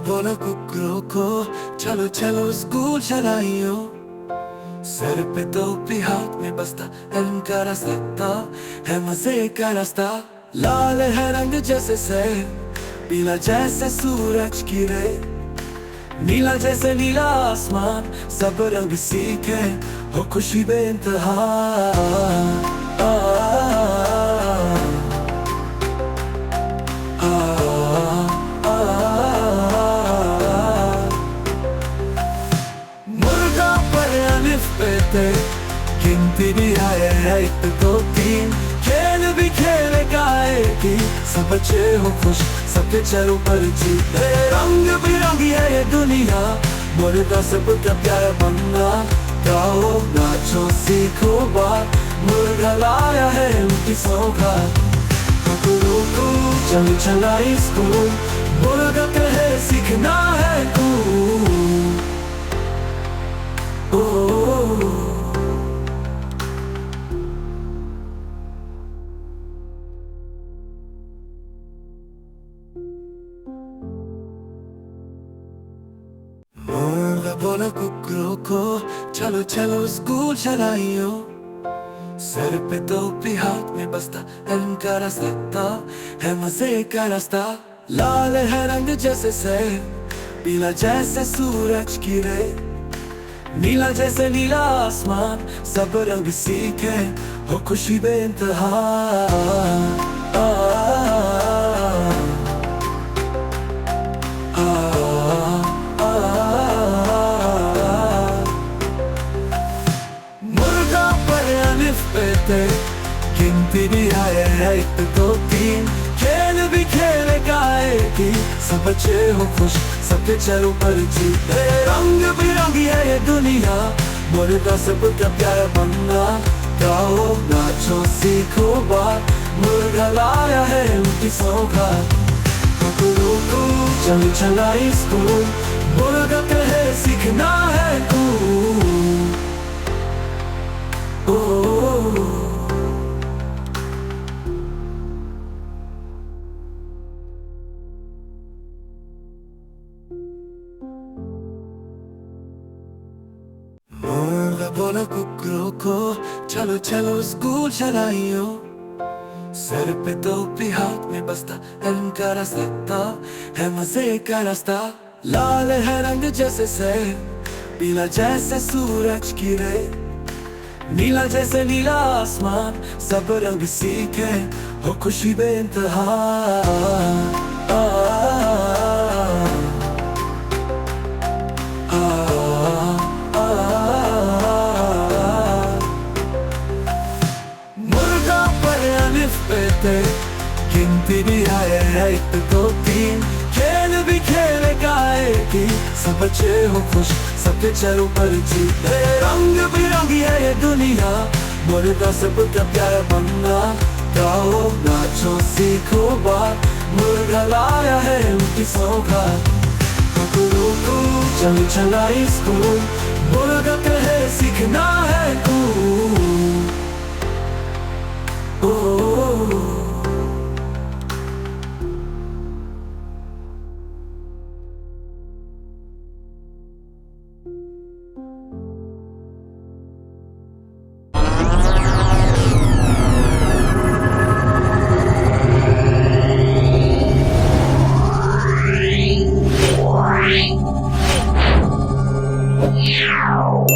बोलो कुकरों को चलो चलो स्कूल चलाइयो। सर पे टोपी हाथ में बस्ता है उनका रास्ता है मजे का रास्ता। लाल है रंग जैसे सर, पीला जैसे सूरज की रे, नीला जैसे नीला आसमान, सब रंग सीखे हो खुशी बेइंतहा। मुर्गा पर अलिफ पे ते गिनती भी आए है 1 2 3, खेल भी खेलेगा एक ही, सब बच्चे हो खुश सबके चेहरों पर जीते। रंग बिरंगी है ये दुनिया, मुर्गा सबका प्यारा बनना। गाओ नाचो सीखो बात, मुर्गा लाया है उनकी सौगात। कुकरू चल चला स्कूल, मुर्गा कहे सीखना है कूल। मुर्गा बोला कुकरों को चलो चलो स्कूल चलाइयो। सर पे टोपी हाथ में बस्ता है उनका रास्ता है मजे का रास्ता। लाल है रंग जैसे सर, पीला जैसे सूरज की रे, नीला जैसे नीला आसमान, सब रंग सीखे हो खुशी बेइंतहा। मुर्गा पर अलिफ पे ते गिनती भी आए है 1 2 3, खेल भी खेलेगा एक ही, सब बच्चे हो खुश सबके चेहरों पर जीते। रंग बिरंगी है ये दुनिया, मुर्गा सबका प्यारा बनना। गाओ नाचो सीखो बात, मुर्गा लाया है उनकी सौगात। कुकरू चल चला स्कूल, मुर्गा कहे सीखना है कूल। मुर्गा बोला कुकरों को चलो चलो स्कूल चलाइयो। सर पे टोपी हाथ में बस्ता है उनका रास्ता है मजे का रास्ता। लाल है रंग जैसे सर, पीला जैसे सूरज की रे, नीला जैसे नीला आसमान, सब रंग सीखे हो खुशी बेइंतहा। मुर्गा पर अलिफ पे ते गिनती भी आए है 1 2 3, खेल भी खेलेगा एक ही, सब बच्चे हो खुश सबके चेहरों पर जीते। रंग बिरंगी है ये दुनिया, मुर्गा सबका प्यारा बनना। गाओ नाचो सीखो बात, मुर्गा लाया है उनकी सौगात। कुकरू चल चला स्कूल, मुर्गा कहे सीखना है कूल। Wow.